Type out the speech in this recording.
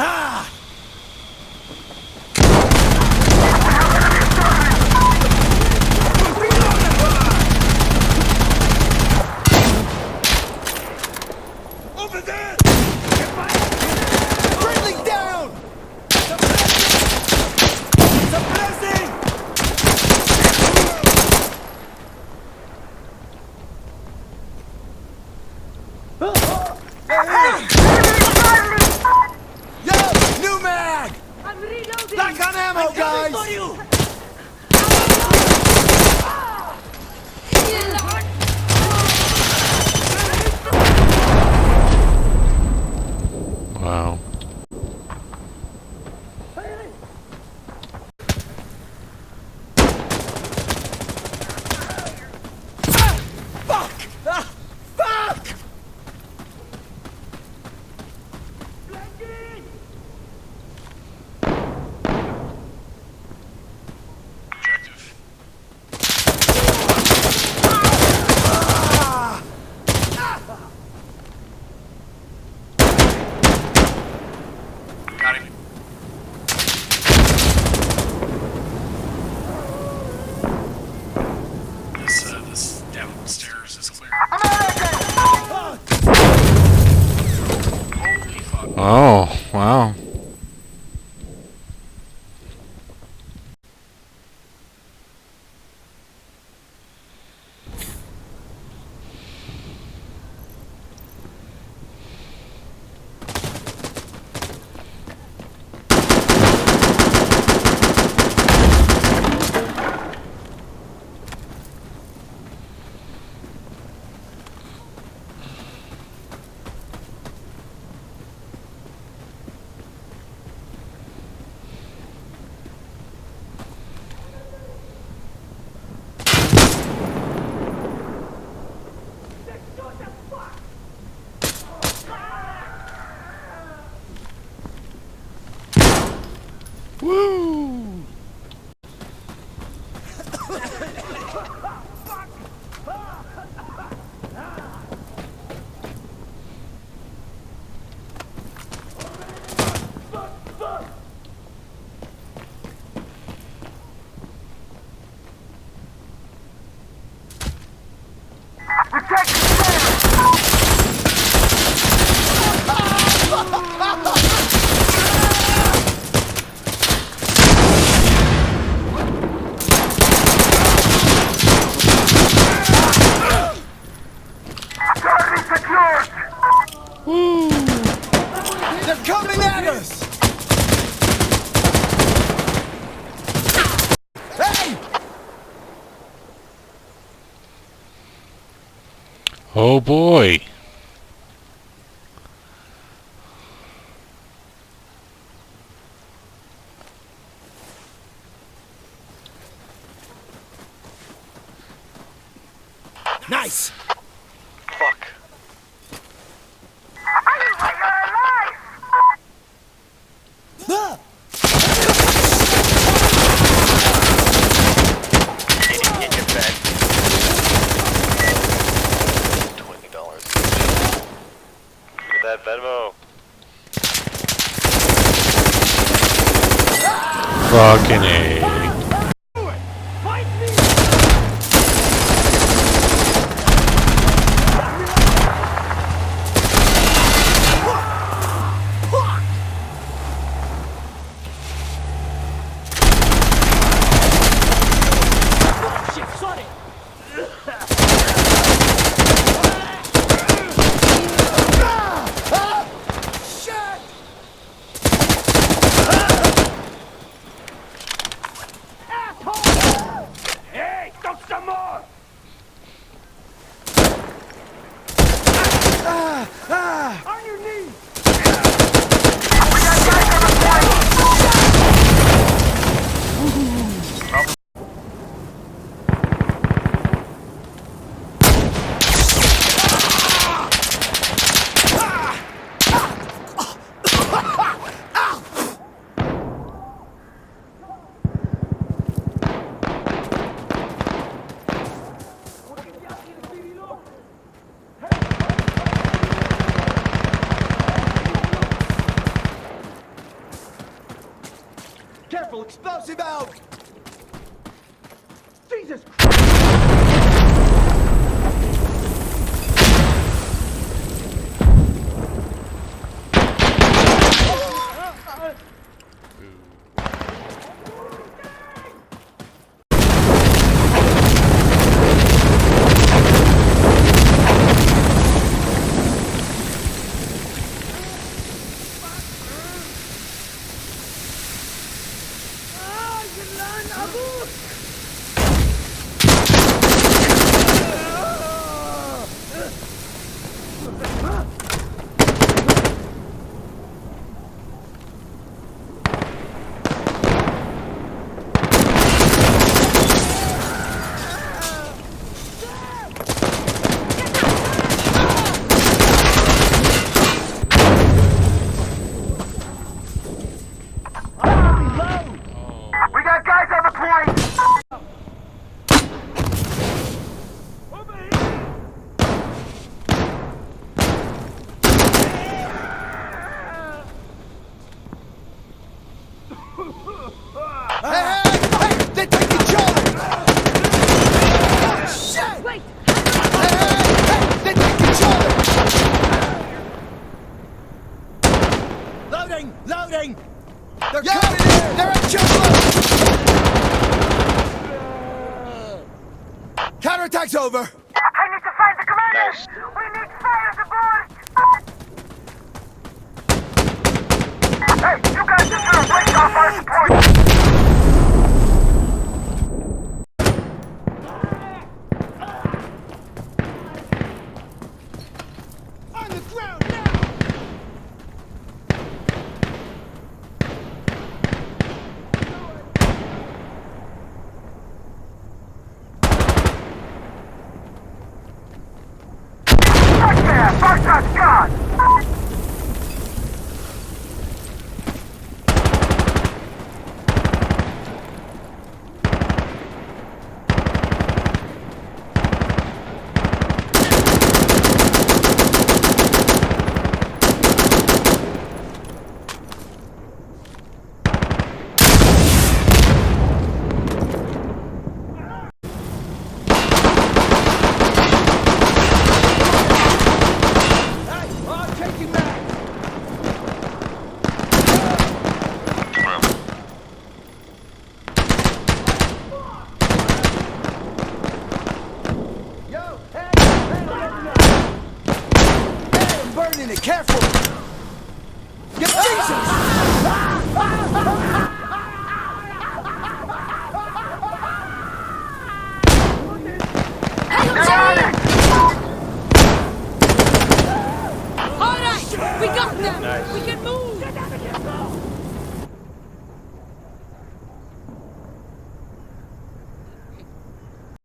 Over there! Friendly down! It's a blessing! Yo, new mag! I'm reloading! Back on ammo, guys! For you! Wow. Fuck! Fuck! Got him. This downstairs is clear. Holy fuck. Oh, wow. Woo! Woo! They're coming at us! Hey! Oh boy. Nice! Fuck. Ah! Get your bed. $20. Look at that Venmo. Fucking A. Careful, explosive out! Jesus Loading! They're coming in! They're at Chuckler! Counterattack's over! I need to find the commander! Nice. We need fire support! Hey, you guys deserve break off our support! On the ground now! First shot's gone! Burning it, careful! Get Jesus! All right, we got them. Nice. We can move.